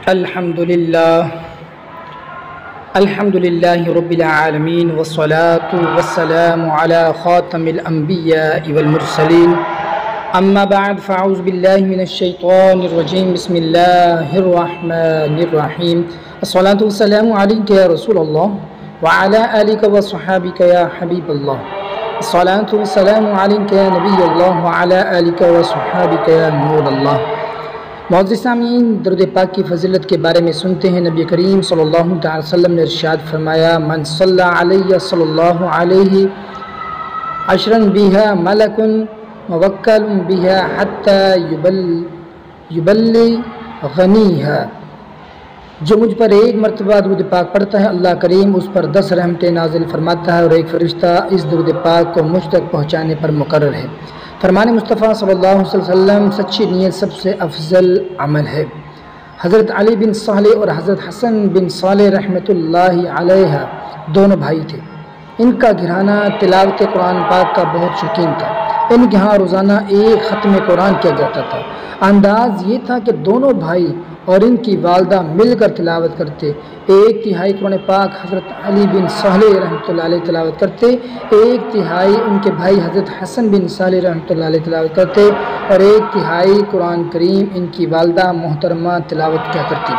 الحمد لله رب العالمين والصلاة والسلام على خاتم الأنبياء والمرسلين أما بعد فأعوذ بالله من الشيطان الرجيم بسم الله الرحمن الرحيم الصلاة والسلام عليك يا رسول الله وعلى آلك وصحابك يا حبيب الله الصلاة والسلام عليك يا نبي الله وعلى آلك وصحابك يا نور الله۔ معزز سامعین، درود پاک کی فضیلت کے بارے میں سنتے ہیں۔ نبی کریم صلی اللہ علیہ وسلم نے ارشاد فرمایا، من صلی علیہ صلی اللہ علیہ عشرا بها ملک موکل بها حتی یبلغنیها، جو مجھ پر ایک مرتبہ درود پاک پڑھتا ہے اللہ کریم اس پر 10 رحمتیں نازل فرماتا ہے اور ایک فرشتہ اس درود پاک کو مجھ تک پہنچانے پر مقرر ہے۔ فرمان مصطفیٰ صلی اللہ علیہ وسلم، سچی نیت سب سے افضل عمل ہے۔ حضرت علی بن صالح اور حضرت حسن بن صالح رحمۃ اللہ علیہ دونوں بھائی تھے۔ ان کا گھرانہ تلاوت قرآن پاک کا بہت شوقین تھا۔ ان کے ہاں روزانہ ایک ختم قرآن کیا جاتا تھا۔ انداز یہ تھا کہ دونوں بھائی اور ان کی والدہ مل کر تلاوت کرتے۔ 1/3 قرآن پاک حضرت علی بن صالح رحمۃ اللہ علیہ تلاوت کرتے، 1/3 ان کے بھائی حضرت حسن بن صالح رحمۃ اللہ علیہ تلاوت کرتے اور 1/3 قرآن کریم ان کی والدہ محترمہ تلاوت کیا کرتی۔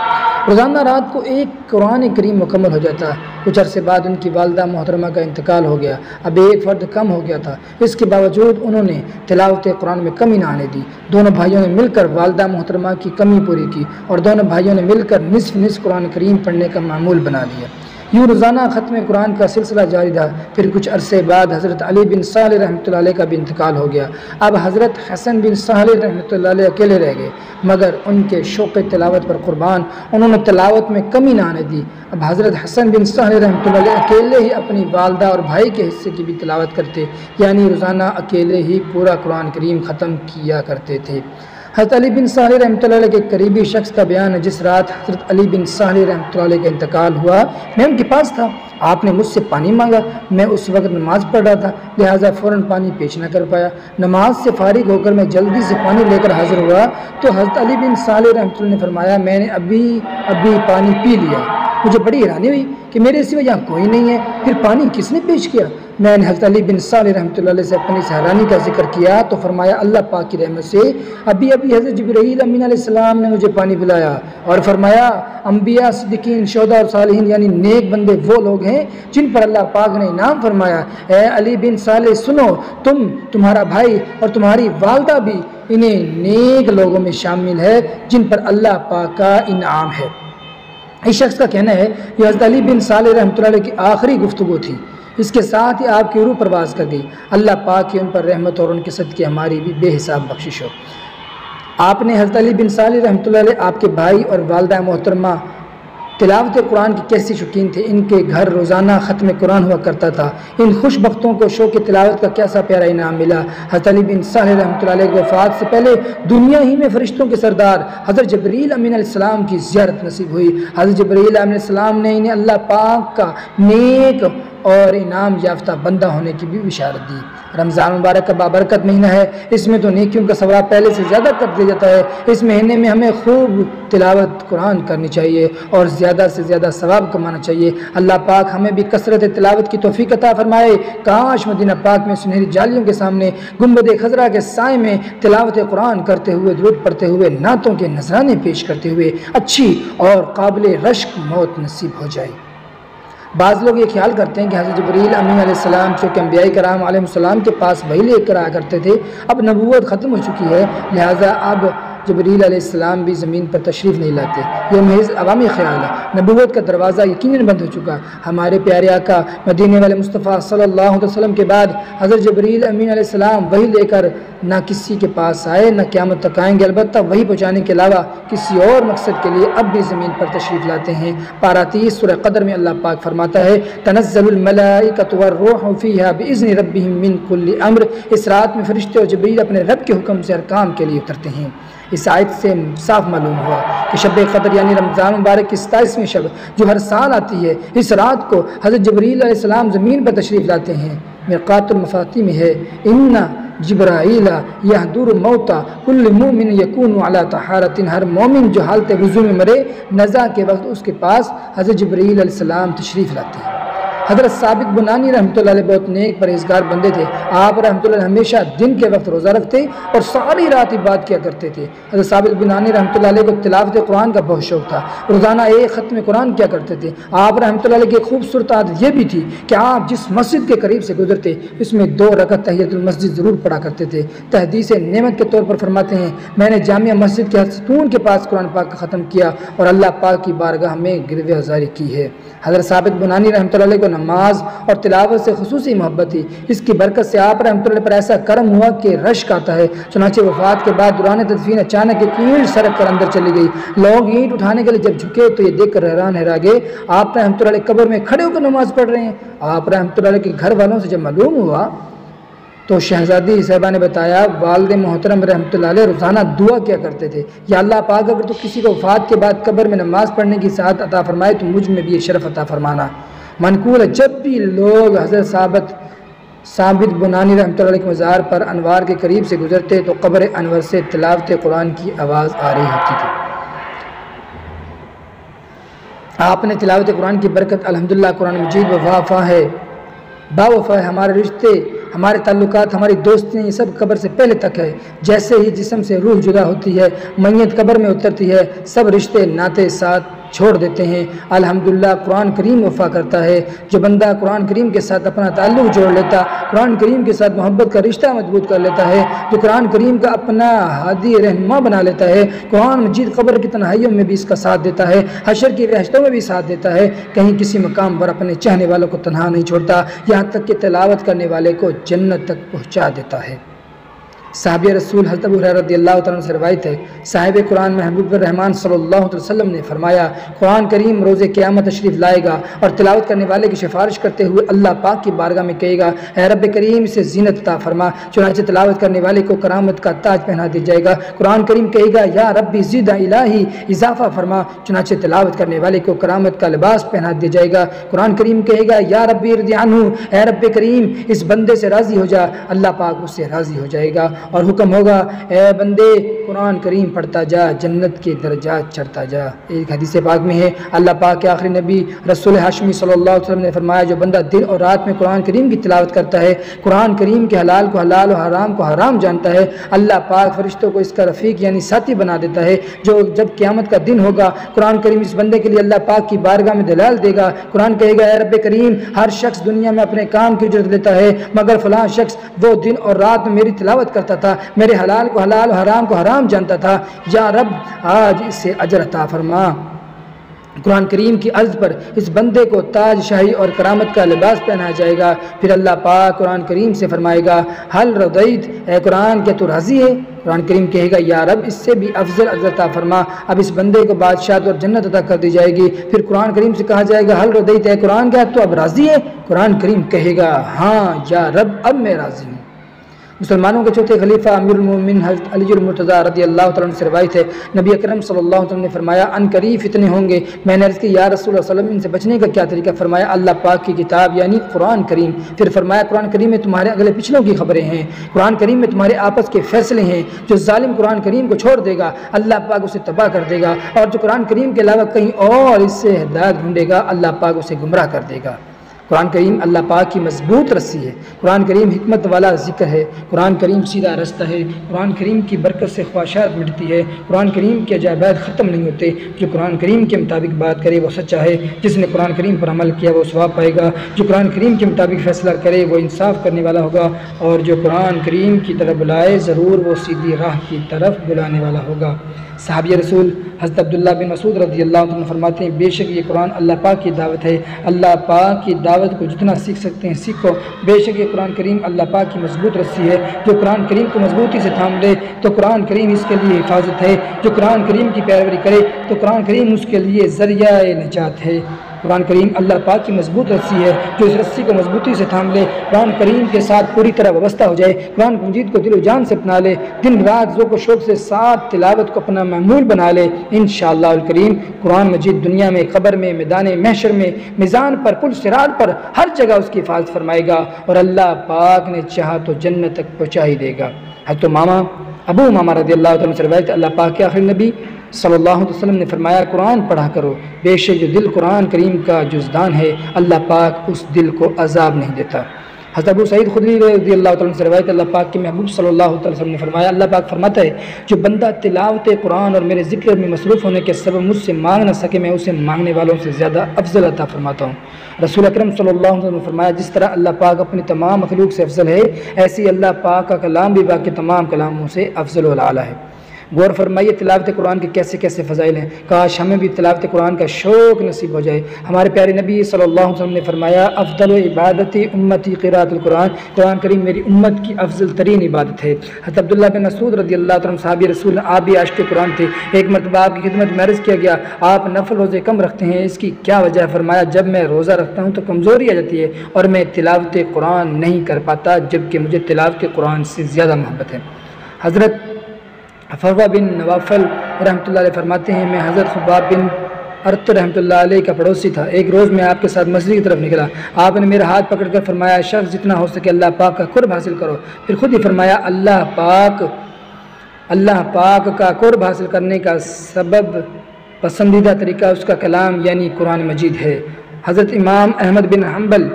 روزانہ رات کو ایک قرآن کریم مکمل ہو جاتا۔ کچھ عرصے بعد ان کی والدہ محترمہ کا انتقال ہو گیا۔ اب ایک فرد کم ہو گیا تھا، اس کے باوجود انہوں نے تلاوت قرآن میں کمی نہ آنے دی۔ دونوں بھائیوں نے مل کر والدہ محترمہ کی کمی پوری کی اور دونوں بھائیوں نے مل کر نصف قرآن کریم پڑھنے کا معمول بنا لیا۔ یوں روزانہ ختم قرآن کا سلسلہ جاری رہا۔ پھر کچھ عرصے بعد حضرت علی بن صالح رحمۃ اللہ علیہ کا بھی انتقال ہو گیا۔ اب حضرت حسن بن صالح رحمۃ اللہ علیہ اکیلے رہ گئے، مگر ان کے شوق تلاوت پر قربان انہوں نے تلاوت میں کمی نہ آنے دی۔ اب حضرت حسن بن صالح رحمۃ اللہ علیہ اکیلے ہی اپنی والدہ اور بھائی کے حصے کی بھی تلاوت کرتے، یعنی روزانہ اکیلے ہی پورا قرآن کریم ختم کیا کرتے تھے۔ حضرت علی بن صالح رحمۃ اللہ علیہ کے قریبی شخص کا بیان ہے، جس رات حضرت علی بن صالح رحمۃ اللہ علیہ کا انتقال ہوا میں ان کے پاس تھا۔ آپ نے مجھ سے پانی مانگا، میں اس وقت نماز پڑھ رہا تھا، لہٰذا فوراً پانی پیش نہ کر پایا۔ نماز سے فارغ ہو کر میں جلدی سے پانی لے کر حاضر ہوا تو حضرت علی بن صالح رحمۃ اللہ نے فرمایا، میں نے ابھی پانی پی لیا۔ مجھے بڑی حیرانی ہوئی کہ میرے سوا یہاں کوئی نہیں ہے، پھر پانی کس نے پیش کیا؟ میں نے حضرت علی بن صالح رحمۃ اللہ علیہ سے اپنی اس حیرانی کا ذکر کیا تو فرمایا، اللہ پاک کی رحمت سے ابھی حضرت جبرائیل امین علیہ السلام نے مجھے پانی پلایا اور فرمایا، انبیاء، صدیقین، شہداء اور صالحین یعنی نیک بندے وہ لوگ ہیں جن پر اللہ پاک نے انعام فرمایا۔ اے علی بن صالح سنو، تمہارا بھائی اور تمہاری والدہ بھی انہیں نیک لوگوں میں شامل ہے جن پر اللہ پاک کا انعام ہے۔ اس شخص کا کہنا ہے کہ حضرت علی بن صالح رحمۃ اللہ علیہ کی آخری گفتگو تھی، اس کے ساتھ ہی آپ کی روح پرواز کر گئی۔ اللہ پاک کی ان پر رحمت اور ان کے صدقے ہماری بھی بے حساب بخشش ہو۔ آپ نے حضرت علی بن صالح رحمۃ اللہ علیہ، آپ کے بھائی اور والدہ محترمہ تلاوت قرآن کی کیسی شوقین تھے۔ ان کے گھر روزانہ ختم قرآن ہوا کرتا تھا۔ ان خوش بختوں کو شوق تلاوت کا کیسا پیارا انعام ملا۔ حضرت علی بن صالح رحمۃ اللہ علیہ کی وفات سے پہلے دنیا ہی میں فرشتوں کے سردار حضرت جبرائیل امین علیہ السلام کی زیارت نصیب ہوئی۔ حضرت جبرائیل امین علیہ السلام نے انہیں اللہ پاک کا نیک اور انعام یافتہ بندہ ہونے کی بھی بشارت دی۔ رمضان مبارک کا بابرکت مہینہ ہے، اس میں تو نیکیوں کا ثواب پہلے سے زیادہ کر دیا جاتا ہے۔ اس مہینے میں ہمیں خوب تلاوت قرآن کرنی چاہیے اور زیادہ سے زیادہ ثواب کمانا چاہیے۔ اللہ پاک ہمیں بھی کثرت تلاوت کی توفیق عطا فرمائے۔ کاش مدینہ پاک میں سنہری جالیوں کے سامنے گنبد خضرا کے سائے میں تلاوت قرآن کرتے ہوئے، درود پڑھتے ہوئے، نعتوں کے نذرانے پیش کرتے ہوئے اچھی اور قابل رشک موت نصیب ہو جائے۔ بعض لوگ یہ خیال کرتے ہیں کہ حضرت جبرائیل امین علیہ السلام چونکہ انبیاء کرام علیہ السلام کے پاس وحی لے کر آیا کرتے تھے، اب نبوت ختم ہو چکی ہے، لہٰذا اب جبرائیل علیہ السلام بھی زمین پر تشریف نہیں لاتے۔ یہ محض عوامی خیال ہے۔ نبوت کا دروازہ یقیناً بند ہو چکا۔ ہمارے پیارے آقا مدینے والے مصطفیٰ صلی اللہ علیہ وسلم کے بعد حضرت جبرائیل امین علیہ السلام وحی لے کر نہ کسی کے پاس آئے، نہ قیامت تک آئیں گے، البتہ وحی پہنچانے کے علاوہ کسی اور مقصد کے لیے اب بھی زمین پر تشریف لاتے ہیں۔ پارہ 30 سورہ قدر میں اللہ پاک فرماتا ہے، تنزل الملائکۃ والروح فیہا باذن ربہم من کل امر۔ اس رات میں فرشتے اور جبرائیل اپنے رب کے حکم سے ہر کام کے لیے اترتے ہیں۔ اس آیت سے صاف معلوم ہوا کہ شب قدر یعنی رمضان مبارک کی 27ویں شب جو ہر سال آتی ہے، اس رات کو حضرت جبرائیل علیہ السلام زمین پر تشریف لاتے ہیں۔ مرقات المفاتیح میں ہے، ان جبرائیل یحضر موتا کل مومن یکون علی طہارۃ، ہر مومن جو حالت وضو میں مرے نزا کے وقت اس کے پاس حضرت جبرائیل علیہ السلام تشریف لاتے ہیں۔ حضرت ثابت بنانی رحمۃ اللہ علیہ بہت نیک پرہیزگار بندے تھے۔ آپ رحمۃ اللہ ہمیشہ دن کے وقت روزہ رکھتے اور ساری رات عبادت کیا کرتے تھے۔ حضرت ثابت بنانی رحمۃ اللہ علیہ کو تلاوت قرآن کا بہت شوق تھا، روزانہ ایک ختم قرآن کیا کرتے تھے۔ آپ رحمۃ اللہ علیہ کی خوبصورت عادت یہ بھی تھی کہ آپ جس مسجد کے قریب سے گزرتے اس میں 2 رکعت تحیۃ المسجد ضرور پڑھا کرتے تھے۔ تحدیث نعمت کے طور پر فرماتے ہیں، میں نے جامعہ مسجد کے ستون کے پاس قرآن پاک کا ختم کیا اور اللہ پاک کی بارگاہ میں گروی ہزاری کی ہے۔ حضرت ثابت بنانی رحمۃ اللہ علیہ کو نماز اور تلاوت سے خصوصی محبت تھی، اس کی برکت سے آپ رحمۃ اللہ پر ایسا کرم ہوا کہ رشک آتا ہے۔ چنانچہ وفات کے بعد دوران تدفین اچانک ایک اینٹ سڑک پر اندر چلی گئی، لوگ اینٹ اٹھانے کے لیے جب جھکے تو یہ دیکھ کر حیران رہ گئے آپ رحمۃ اللہ علیہ قبر میں کھڑے ہو کر نماز پڑھ رہے ہیں۔ آپ رحمۃ اللہ علیہ کے گھر والوں سے جب معلوم ہوا تو شہزادی صاحبہ نے بتایا والد محترم رحمۃ اللہ علیہ روزانہ دعا کیا کرتے تھے، یا اللہ پاک اگر تو کسی کو وفات کے بعد قبر میں نماز پڑھنے کی سعادت عطا فرمائے تو مجھ میں بھی یہ شرف عطا فرمانا۔ منقول ہے جب بھی لوگ حضرت ثابت بنانی رحمۃ اللہ علیہ کے مزار پر انوار کے قریب سے گزرتے تو قبر انور سے تلاوت قرآن کی آواز آ رہی ہوتی تھی۔ آپ نے تلاوت قرآن کی برکت الحمدللہ قرآن مجید وفا ہے ہمارے رشتے، ہمارے تعلقات، ہماری دوستیاں یہ سب قبر سے پہلے تک ہے۔ جیسے ہی جسم سے روح جدا ہوتی ہے، میت قبر میں اترتی ہے، سب رشتے ناطے ساتھ چھوڑ دیتے ہیں۔ الحمدللہ قرآن کریم وفا کرتا ہے۔ جو بندہ قرآن کریم کے ساتھ اپنا تعلق جوڑ لیتا، قرآن کریم کے ساتھ محبت کا رشتہ مضبوط کر لیتا ہے، جو قرآن کریم کا اپنا ہادی رہنما بنا لیتا ہے، قرآن مجید قبر کی تنہائیوں میں بھی اس کا ساتھ دیتا ہے، حشر کی وحشتوں میں بھی ساتھ دیتا ہے، کہیں کسی مقام پر اپنے چاہنے والوں کو تنہا نہیں چھوڑتا، یہاں تک کہ تلاوت کرنے والے کو جنت تک پہنچا دیتا ہے۔ صحابی رسول حضرت ابو ہریرہ رضی اللہ تعالیٰ عنہ سے روایت ہے، صاحب قرآن محبوب الرحمن صلی اللہ علیہ وسلم نے فرمایا، قرآن کریم روز قیامت تشریف لائے گا اور تلاوت کرنے والے کی سفارش کرتے ہوئے اللہ پاک کی بارگاہ میں کہے گا، اے رب کریم اسے زینت عطا فرما۔ چنانچہ تلاوت کرنے والے کو کرامت کا تاج پہنا دیا جائے گا۔ قرآن کریم کہے گا، یا ربی زد الہی اضافہ فرما۔ چنانچہ تلاوت کرنے والے کو کرامت کا لباس پہنا دیا جائے گا۔ قرآن کریم کہے گا، یا ربی ارض عنہ، اے رب کریم اس بندے سے راضی ہو جا۔ اللہ پاک اس سے راضی ہو جائے گا اور حکم ہوگا، اے بندے قرآن کریم پڑھتا جا، جنت کے درجات چڑھتا جا۔ ایک حدیث پاک میں ہے، اللہ پاک کے آخری نبی رسول ہاشمی صلی اللہ علیہ وسلم نے فرمایا، جو بندہ دن اور رات میں قرآن کریم کی تلاوت کرتا ہے، قرآن کریم کے حلال کو حلال اور حرام کو حرام جانتا ہے، اللہ پاک فرشتوں کو اس کا رفیق یعنی ساتھی بنا دیتا ہے۔ جو جب قیامت کا دن ہوگا، قرآن کریم اس بندے کے لیے اللہ پاک کی بارگاہ میں دلال دے گا۔ قرآن کہے گا، اے رب کریم ہر شخص دنیا میں اپنے کام کی اجرت لیتا ہے، مگر فلاں شخص وہ دن اور رات میں میری تلاوت کرتا تھا، میرے حلال کو حلال اور حرام کو حرام جانتا تھا، یا رب آج اس سے اجر عطا فرما۔ قرآن کریم کی عرض پر اس بندے کو تاج شاہی اور کرامت کا لباس پہنایا جائے گا۔ پھر اللہ پاک قرآن کریم سے فرمائے گا، حل رضیت، اے قرآن کیا تو راضی ہے؟ قرآن کریم کہے گا، یا رب اس سے بھی افضل اجر عطا فرما۔ اب اس بندے کو بادشاہت اور جنت عطا کر دی جائے گی۔ پھر قرآن کریم سے کہا جائے گا، حل رضیت، اے قرآن کیا تو اب راضی ہے؟ قرآن کریم کہے گا، ہاں یا رب اب میں راضی ہوں۔ مسلمانوں کے چوتھے خلیفہ امیر المومنین حضرت علی المرتضیٰ رضی اللہ تعالیٰ عنہ سے روایت ہے، نبی اکرم صلی اللہ علیہ وسلم نے فرمایا، ان قریب فتنے ہوں گے۔ میں نے عرض کی، یا رسول اللہ صلی اللہ علیہ وسلم ان سے بچنے کا کیا طریقہ؟ فرمایا، اللہ پاک کی کتاب یعنی قرآن کریم۔ پھر فرمایا، قرآن کریم میں تمہارے اگلے پچھلوں کی خبریں ہیں، قرآن کریم میں تمہارے آپس کے فیصلے ہیں۔ جو ظالم قرآن کریم کو چھوڑ دے گا، اللہ پاک اسے تباہ کر دے گا، اور جو قرآن کریم کے علاوہ کہیں اور اس سے ہدایت ڈھونڈے گا، اللہ پاک اسے گمراہ کر دے گا۔ قرآن کریم اللہ پاک کی مضبوط رسی ہے، قرآن کریم حکمت والا ذکر ہے، قرآن کریم سیدھا رستہ ہے، قرآن کریم کی برکت سے خواہشات مٹتی ہے، قرآن کریم کے عجائبات ختم نہیں ہوتے۔ جو قرآن کریم کے مطابق بات کرے وہ سچا ہے، جس نے قرآن کریم پر عمل کیا وہ ثواب پائے گا، جو قرآن کریم کے مطابق فیصلہ کرے وہ انصاف کرنے والا ہوگا، اور جو قرآن کریم کی طرف بلائے ضرور وہ سیدھی راہ کی طرف بلانے والا ہوگا۔ صحابی رسول حضرت عبداللہ بن مسعود رضی اللہ عنہ فرماتے ہیں، بے شک یہ قرآن اللہ پاک کی دعوت ہے، اللہ پاک کی دعوت کو جتنا سیکھ سکتے ہیں سیکھو۔ بے شک یہ قرآن کریم اللہ پاک کی مضبوط رسی ہے، جو قرآن کریم کو مضبوطی سے تھام لے تو قرآن کریم اس کے لیے حفاظت ہے، جو قرآن کریم کی پیروی کرے تو قرآن کریم اس کے لیے ذریعہ نجات ہے۔ قرآن کریم اللہ پاک کی مضبوط رسی ہے، جو اس رسی کو مضبوطی سے تھام لے، قرآن کریم کے ساتھ پوری طرح وابستہ ہو جائے، قرآن مجید کو دل و جان سے اپنا لے، دن رات ذوق و شوق سے ساتھ تلاوت کو اپنا معمول بنا لے، انشاءاللہ الکریم قرآن مجید دنیا میں، قبر میں، میدان محشر میں، میزان پر، پل صراط پر، ہر جگہ اس کی حفاظت فرمائے گا، اور اللہ پاک نے چاہا تو جنت تک پہنچا ہی دے گا۔ حضرت ابو امامہ رضی اللہ عنہ سے روایت، اللہ پاک کے آخری نبی صلی اللہ علیہ وسلم نے فرمایا، قرآن پڑھا کرو، بے شک جو دل قرآن کریم کا جزدان ہے، اللہ پاک اس دل کو عذاب نہیں دیتا۔ حضرت ابو سعید خدری رضی اللہ عنہ سے روایت، اللہ پاک کے محبوب صلی اللہ علیہ وسلم نے فرمایا، اللہ پاک فرماتا ہے، جو بندہ تلاوت قرآن اور میرے ذکر میں مصروف ہونے کے سبب مجھ سے مانگ نہ سکے، میں اسے مانگنے والوں سے زیادہ افضل عطا فرماتا ہوں۔ رسول اکرم صلی اللہ علیہ وسلم نے فرمایا، جس طرح اللہ پاک اپنی تمام مخلوق سے افضل ہے، ایسی اللہ پاک کا کلام بھی باقی تمام کلاموں سے افضل و اعلیٰ ہے۔ غور فرمائیے تلاوت قرآن کے کیسے کیسے فضائل ہیں، کاش ہمیں بھی تلاوت قرآن کا شوق نصیب ہو جائے۔ ہمارے پیارے نبی صلی اللہ علیہ وسلم نے فرمایا، افضل عبادتی امتی قراءۃ القرآن، قرآن کریم میری امت کی افضل ترین عبادت ہے۔ حضرت عبداللہ بن مسعود رضی اللہ عنہ صحابی رسول، آپ بھی عاشق قرآن تھے۔ ایک مرتبہ آپ کی خدمت میں عرض کیا گیا، آپ نفل روزے کم رکھتے ہیں، اس کی کیا وجہ ہے؟ فرمایا، جب میں روزہ رکھتا ہوں تو کمزوری آ جاتی ہے اور میں تلاوت قرآن نہیں کر پاتا، جبکہ مجھے تلاوت قرآن سے زیادہ محبت ہے۔ حضرت فروہ بن نوافل رحمۃ اللہ علیہ فرماتے ہیں، میں حضرت خباب بن ارت رحمۃ اللہ علیہ کا پڑوسی تھا۔ ایک روز میں آپ کے ساتھ مسجد کی طرف نکلا، آپ نے میرا ہاتھ پکڑ کر فرمایا، شخص جتنا ہو سکے اللہ پاک کا قرب حاصل کرو۔ پھر خود ہی فرمایا، اللہ پاک کا قرب حاصل کرنے کا سبب پسندیدہ طریقہ اس کا کلام یعنی قرآن مجید ہے۔ حضرت امام احمد بن حنبل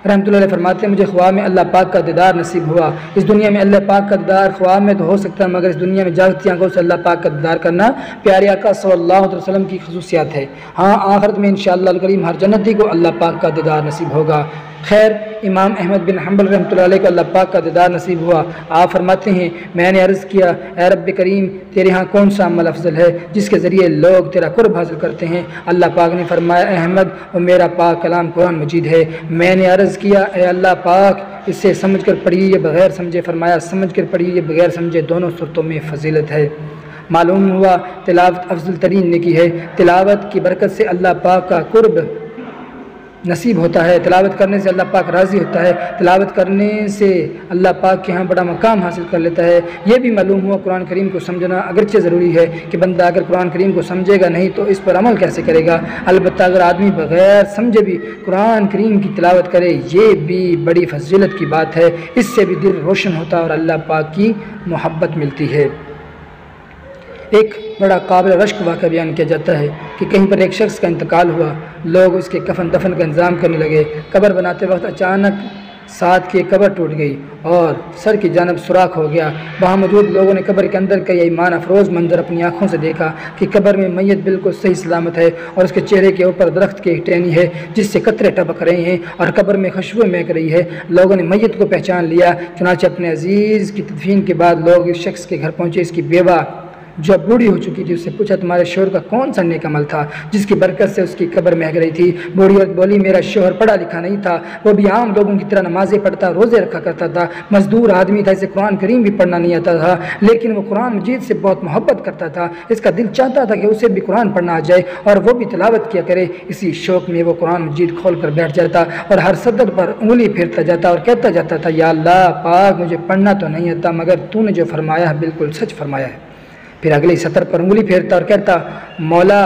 رحمۃ اللہ علیہ فرماتے ہیں، مجھے خواب میں اللہ پاک کا دیدار نصیب ہوا۔ اس دنیا میں اللہ پاک کا دیدار خواب میں تو ہو سکتا ہے، مگر اس دنیا میں جاگتی آنکھوں سے اللہ پاک کا دیدار کرنا پیارے آقا صلی اللہ علیہ وسلم کی خصوصیات ہے۔ ہاں، آخرت میں انشاءاللہ الکریم ہر جنتی کو اللہ پاک کا دیدار نصیب ہوگا۔ خیر، امام احمد بن حنبل رحمۃ اللہ علیہ کو اللہ پاک کا دیدار نصیب ہوا۔ آپ فرماتے ہیں، میں نے عرض کیا، اے رب کریم، تیرے ہاں کون سا عمل افضل ہے جس کے ذریعے لوگ تیرا قرب حاصل کرتے ہیں؟ اللہ پاک نے فرمایا، احمد، اور میرا پاک کلام قرآن مجید ہے۔ میں نے عرض کیا، اے اللہ پاک، اسے سمجھ کر پڑھیے یا بغیر سمجھے؟ فرمایا، سمجھ کر پڑھیے یا بغیر سمجھے، دونوں صورتوں میں فضیلت ہے۔ معلوم ہوا تلاوت افضل ترین نیکی ہے۔ تلاوت کی برکت سے اللہ پاک کا قرب نصیب ہوتا ہے، تلاوت کرنے سے اللہ پاک راضی ہوتا ہے، تلاوت کرنے سے اللہ پاک کے ہاں بڑا مقام حاصل کر لیتا ہے۔ یہ بھی معلوم ہوا قرآن کریم کو سمجھنا اگرچہ ضروری ہے کہ بندہ اگر قرآن کریم کو سمجھے گا نہیں تو اس پر عمل کیسے کرے گا؟ البتہ اگر آدمی بغیر سمجھے بھی قرآن کریم کی تلاوت کرے، یہ بھی بڑی فضیلت کی بات ہے، اس سے بھی دل روشن ہوتا ہے اور اللہ پاک کی محبت ملتی ہے۔ ایک بڑا قابل رشک واقعہ بیان کیا جاتا ہے کہ کہیں پر ایک شخص کا انتقال ہوا، لوگ اس کے کفن دفن کا انتظام کرنے لگے۔ قبر بناتے وقت اچانک ساتھ کی قبر ٹوٹ گئی اور سر کی جانب سوراخ ہو گیا۔ وہاں موجود لوگوں نے قبر کے اندر کا یہ ایمان افروز منظر اپنی آنکھوں سے دیکھا کہ قبر میں میت بالکل صحیح سلامت ہے اور اس کے چہرے کے اوپر درخت کی ایک ٹہنی ہے جس سے قطرے ٹپک رہے ہیں اور قبر میں خوشبو مہک رہی ہے۔ لوگوں نے میت کو پہچان لیا، چنانچہ اپنے عزیز کی تدفین کے بعد لوگ اس شخص کے گھر پہنچے۔ اس کی بیوہ جو بوڑھی ہو چکی تھی، اس سے پوچھا، تمہارے شوہر کا کون سا نیک عمل تھا جس کی برکت سے اس کی قبر مہک رہی تھی؟ بوڑھی عورت بولی، میرا شوہر پڑھا لکھا نہیں تھا، وہ بھی عام لوگوں کی طرح نمازیں پڑھتا، روزے رکھا کرتا تھا، مزدور آدمی تھا، اسے قرآن کریم بھی پڑھنا نہیں آتا تھا، لیکن وہ قرآن مجید سے بہت محبت کرتا تھا، اس کا دل چاہتا تھا کہ اسے بھی قرآن پڑھنا آ جائے اور وہ بھی تلاوت کیا کرے۔ اسی شوق میں وہ قرآن مجید کھول کر بیٹھ جاتا اور ہر صدر پر انگلی پھیرتا جاتا اور کہتا جاتا تھا، یا اللہ پاک، مجھے پڑھنا تو نہیں آتا مگر تو نے جو فرمایا ہے بالکل سچ فرمایا ہے۔ پھر اگلی سطر پر انگلی پھیرتا اور کہتا، مولا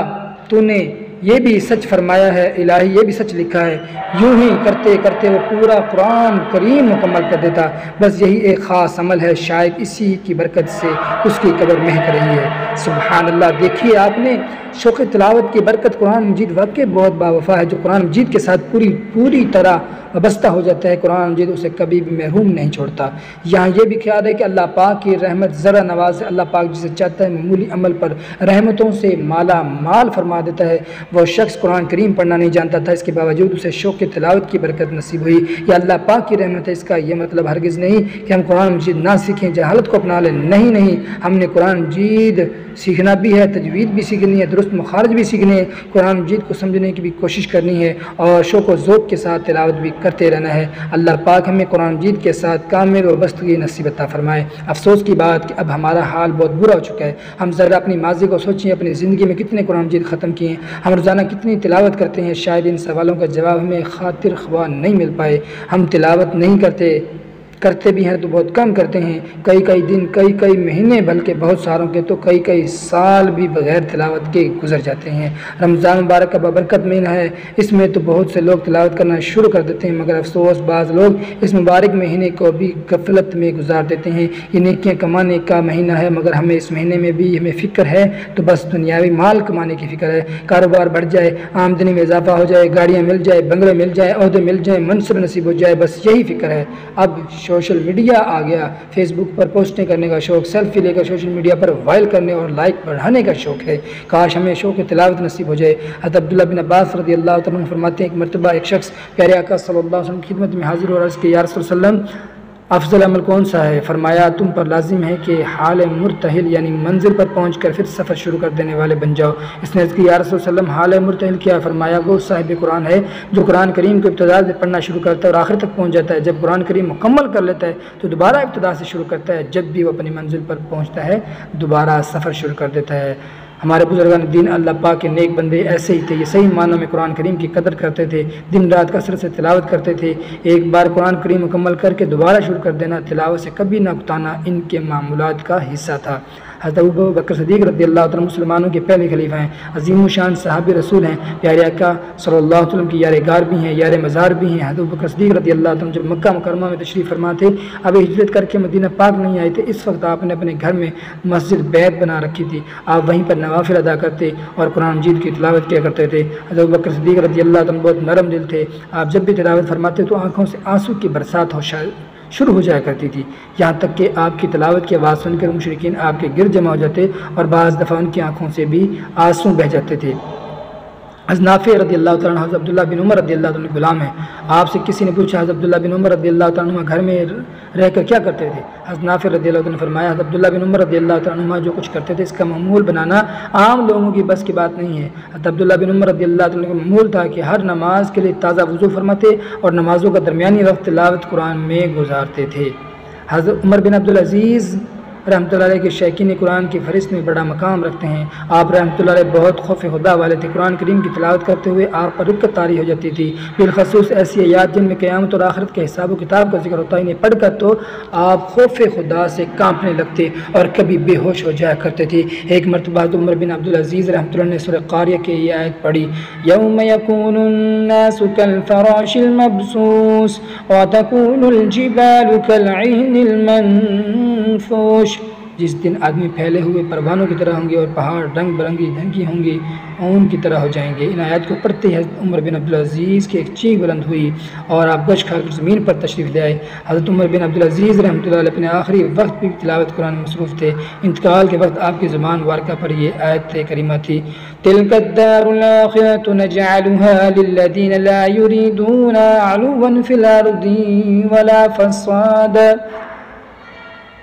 تو نے یہ بھی سچ فرمایا ہے، الہی یہ بھی سچ لکھا ہے۔ یوں ہی کرتے کرتے وہ پورا قرآن کریم مکمل کر دیتا۔ بس یہی ایک خاص عمل ہے، شاید اسی کی برکت سے اس کی قبر مہک رہی ہے۔ سبحان اللہ! دیکھیے آپ نے شوق تلاوت کی برکت، قرآن مجید واقعی بہت باوفا ہے۔ جو قرآن مجید کے ساتھ پوری طرح وابستہ ہو جاتا ہے، قرآن مجید اسے کبھی بھی محروم نہیں چھوڑتا۔ یہاں یہ بھی خیال ہے کہ اللہ پاک کی رحمت ذرا نواز ہے، اللہ پاک جسے چاہتا ہے معمولی عمل پر رحمتوں سے مالا مال فرما دیتا ہے۔ وہ شخص قرآن کریم پڑھنا نہیں جانتا تھا، اس کے باوجود اسے شوق تلاوت کی برکت نصیب ہوئی۔ یہ اللہ پاک کی رحمت ہے، اس کا یہ مطلب ہرگز نہیں کہ ہم قرآن مجید نہ سیکھیں، جہالت کو اپنا لیں۔ نہیں، ہم نے قرآن مجید سیکھنا بھی ہے، تجوید بھی سیکھنی ہے، درست مخارج بھی سیکھنے ہیں، قرآن مجید کو سمجھنے کی بھی کوشش کرنی ہے اور شوق و ذوق کے ساتھ تلاوت بھی کرتے رہنا ہے۔ اللہ پاک ہمیں قرآن مجید کے ساتھ کامل و بستگی نصیب عطا فرمائے۔ افسوس کی بات کہ اب ہمارا حال بہت برا ہو چکا ہے۔ ہم ذرا اپنی ماضی کو سوچیں، اپنی زندگی میں کتنے قرآن مجید ختم کیے ہیں، ہم روزانہ کتنی تلاوت کرتے ہیں، شاید ان سوالوں کا جواب ہمیں خاطر خواہ نہیں مل پائے۔ ہم تلاوت نہیں کرتے بھی ہیں تو بہت کم کرتے ہیں، کئی دن، کئی مہینے، بلکہ بہت ساروں کے تو کئی سال بھی بغیر تلاوت کے گزر جاتے ہیں۔ رمضان مبارک کا بابرکت مہینہ ہے، اس میں تو بہت سے لوگ تلاوت کرنا شروع کر دیتے ہیں، مگر افسوس بعض لوگ اس مبارک مہینے کو بھی غفلت میں گزار دیتے ہیں۔ یہ نیکیاں کمانے کا مہینہ ہے، مگر ہمیں اس مہینے میں بھی ہمیں فکر ہے تو بس دنیاوی مال کمانے کی فکر ہے، کاروبار بڑھ جائے، آمدنی میں اضافہ ہو جائے، گاڑیاں مل جائے، بنگلے مل جائیں، عہدے مل جائیں، منصب نصیب ہو جائے، بس یہی فکر ہے۔ اب سوشل میڈیا آ گیا، فیس بک پر پوسٹیں کرنے کا شوق، سیلفی لے کر سوشل میڈیا پر وائرل کرنے اور لائک بڑھانے کا شوق ہے۔ کاش ہمیں شوق تلاوت نصیب ہو جائے۔ حضرت عبداللہ بن عباس رضی اللہ تعالیٰ عنہ فرماتے ہیں کہ مرتبہ ایک شخص پیارے آقا صلی اللہ علیہ وسلم کی خدمت میں حاضر اور عرض کہ یا رسول اللہ، افضل عمل کون سا ہے؟ فرمایا تم پر لازم ہے کہ حال مرتحل یعنی منزل پر پہنچ کر پھر سفر شروع کر دینے والے بن جاؤ۔ اس نے عرض کی یا رسول اللہ حال مرتحل کیا؟ فرمایا وہ صاحب قرآن ہے جو قرآن کریم کو ابتدا سے پڑھنا شروع کرتا ہے اور آخر تک پہنچ جاتا ہے، جب قرآن کریم مکمل کر لیتا ہے تو دوبارہ ابتدا سے شروع کرتا ہے، جب بھی وہ اپنی منزل پر پہنچتا ہے دوبارہ سفر شروع کر دیتا ہے۔ ہمارے بزرگان دین اللہ پاک کے نیک بندے ایسے ہی تھے، یہ صحیح معنوں میں قرآن کریم کی قدر کرتے تھے، دن رات کثرت سے تلاوت کرتے تھے۔ ایک بار قرآن کریم مکمل کر کے دوبارہ شروع کر دینا، تلاوت سے کبھی نہ اکتانا ان کے معمولات کا حصہ تھا۔ حضرت ابو بکر صدیق رضی اللہ عنہ مسلمانوں کے پہلے خلیفہ ہیں، عظیم الشان صحابی رسول ہیں، پیارے آقا صلی اللہ علیہ وسلم کی یار غار بھی ہیں، یار مزار بھی ہیں۔ حضرت ابو بکر صدیق رضی اللہ عنہ جب مکہ مکرمہ میں تشریف فرما تھے، اب ہجرت کر کے مدینہ پاک نہیں آئے تھے، اس وقت آپ نے اپنے گھر میں مسجد بیت بنا رکھی تھی، آپ وہیں پر نوافل ادا کرتے اور قرآن مجید کی تلاوت کیا کرتے تھے۔ حضرت ابو بکر صدیق رضی اللہ عنہ بہت نرم دل تھے، آپ جب بھی تلاوت فرماتے تو آنکھوں سے آنسو کی برسات شروع ہو جایا کرتی تھی، یہاں تک کہ آپ کی تلاوت کی آواز سن کر مشرکین آپ کے گرد جمع ہو جاتے اور بعض دفعہ ان کی آنکھوں سے بھی آنسو بہہ جاتے تھے۔ حضرت نافع رضی اللہ تعالیٰ عنہ حضرت عبداللہ بن عمر رضی اللہ عنہ غلام ہیں، آپ سے کسی نے پوچھا حضرت عبداللہ بن عمر رضی اللہ تعالیٰ عنہ گھر میں رہ کر کیا کرتے تھے؟ حضرت نافع رضی اللہ عنہ نے فرمایا حضرت عبداللہ بن عمر رضی اللہ تعالیٰ عنہ جو کچھ کرتے تھے اس کا معمول بنانا عام لوگوں کی بس کی بات نہیں ہے۔ حضرت عبداللہ بن عمر رضی اللہ عنہ کا معمول تھا کہ ہر نماز کے لیے تازہ وضو فرماتے اور نمازوں کا درمیانی وقت تلاوت قرآن میں گزارتے تھے۔ حضرت عمر بن عبدالعزیز رحمۃ اللہ علیہ کے شائقین قرآن کی فہرست میں بڑا مقام رکھتے ہیں، آپ رحمۃ اللہ علیہ بہت خوف خدا والے تھے، قرآن کریم کی تلاوت کرتے ہوئے آپ پر رکت طاری ہو جاتی تھی، بالخصوص ایسی آیات جن میں قیامت اور آخرت کے حساب و کتاب کا ذکر ہوتا ہے، انہیں پڑھ کر تو آپ خوف خدا سے کانپنے لگتے اور کبھی بے ہوش ہو جایا کرتے تھے۔ ایک مرتبہ عمر بن عبدالعزیز رحمۃ اللہ نے سورہ قاریہ کی یہ آیت پڑھی، یوم یکون الناس کالفراش المبثوث وتکون الجبال کالعہن المنفوش، جس دن آدمی پھیلے ہوئے پروانوں کی طرح ہوں گے اور پہاڑ رنگ برنگی دھنکی ہوں گے اون کی طرح ہو جائیں گے۔ ان آیات کو پڑھتے ہی حضرت عمر بن عبدالعزیز کی ایک چیخ بلند ہوئی اور آپ گش کھا کر زمین پر تشریف لے آئے۔ حضرت عمر بن عبدالعزیز رحمۃ اللہ علیہ اپنے آخری وقت بھی تلاوت قرآن میں مصروف تھے، انتقال کے وقت آپ کی زبان مبارکہ پر یہ آیت کریمہ تھی، تلک الدار الآخرۃ نجعلها للذین لا یریدون علوا فی الارض ولا فسادا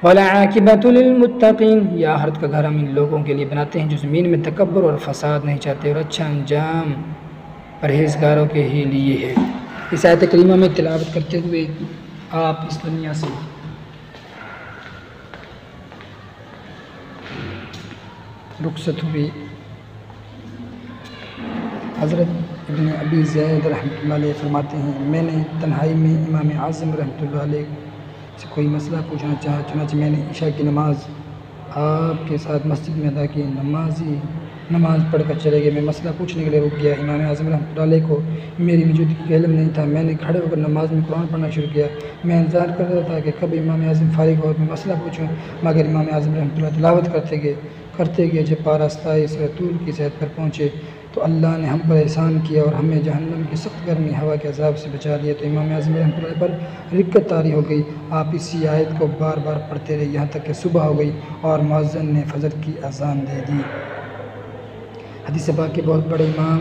وَالْعَاقِبَةُ لِلْمُتَّقِينَ، یہ آخرت کا گھر ہم ان لوگوں کے لیے بناتے ہیں جو زمین میں تکبر اور فساد نہیں چاہتے، اور اچھا انجام پرہیزگاروں کے ہی لیے ہے۔ اس آیت کریمہ میں تلاوت کرتے ہوئے آپ اس دنیا سے رخصت ہوئے۔ حضرت ابن ابی زید رحمۃ اللہ علیہ فرماتے ہیں میں نے تنہائی میں امام اعظم رحمۃ اللہ علیہ سے کوئی مسئلہ پوچھنا چاہا، چنانچہ میں نے عشاء کی نماز آپ کے ساتھ مسجد میں ادا کی، نماز پڑھ کر چلے گئے، میں مسئلہ پوچھنے کے لیے رک گیا، امام اعظم رحمۃ اللہ علیہ کو میری موجودگی کا علم نہیں تھا، میں نے کھڑے ہو کر نماز میں قرآن پڑھنا شروع کیا، میں انتظار کر رہا تھا کہ کب امام اعظم فارغ ہو اور میں مسئلہ پوچھوں، مگر امام اعظم رحمۃ اللہ تلاوت کرتے گئے، جب پارہ استائی سورۃ طور کی صحت پر پہنچے تو اللہ نے ہم پر احسان کیا اور ہمیں جہنم کی سخت گرمی ہوا کے عذاب سے بچا لیا، تو امام اعظم رحمۃ اللہ پر رکت طاری ہو گئی، آپ اسی آیت کو بار بار پڑھتے رہے یہاں تک کہ صبح ہو گئی اور مؤذن نے فجر کی اذان دے دی۔ حدیث پاک کے بہت بڑے امام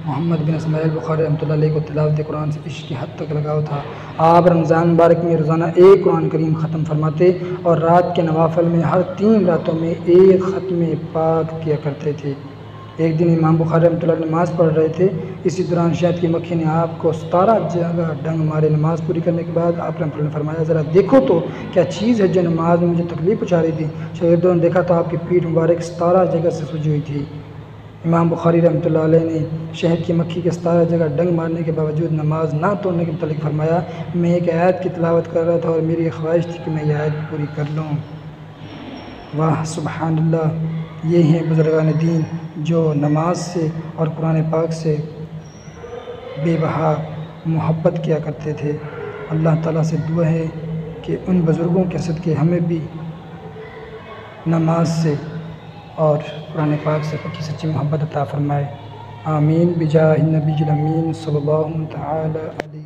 محمد بن اسماعیل بخاری رحمۃ اللہ علیہ کو تلاوت قرآن سے عشق کی حد تک لگاؤ تھا، آپ رمضان مبارک میں روزانہ ایک قرآن کریم ختم فرماتے اور رات کے نوافل میں ہر 3 راتوں میں ایک ختم پاک کیا کرتے تھے۔ ایک دن امام بخاری رحمۃ اللہ نماز پڑھ رہے تھے، اسی دوران شہد کی مکھی نے آپ کو 17 جگہ ڈنگ مارے۔ نماز پوری کرنے کے بعد آپ نے فرمایا ذرا دیکھو تو کیا چیز ہے جو نماز میں مجھے تکلیف پہنچا رہی تھی۔ شاگردوں نے دیکھا تو آپ کی پیٹھ مبارک 17 جگہ سے سجی ہوئی تھی۔ امام بخاری رحمۃ اللہ علیہ نے شہد کی مکھی کے 17 جگہ ڈنگ مارنے کے باوجود نماز نہ توڑنے کے متعلق فرمایا میں ایک آیت کی تلاوت کر رہا تھا اور میری خواہش تھی کہ میں یہ آیت پوری کر لوں۔ واہ سبحان اللہ، یہ ہیں بزرگان دین جو نماز سے اور قرآن پاک سے بے بہا محبت کیا کرتے تھے۔ اللہ تعالیٰ سے دعا ہے کہ ان بزرگوں کے صدقے ہمیں بھی نماز سے اور قرآن پاک سے پکی سچی محبت عطا فرمائے۔ آمین بجاہ النبی الامین صلی اللہ تعالی علیہ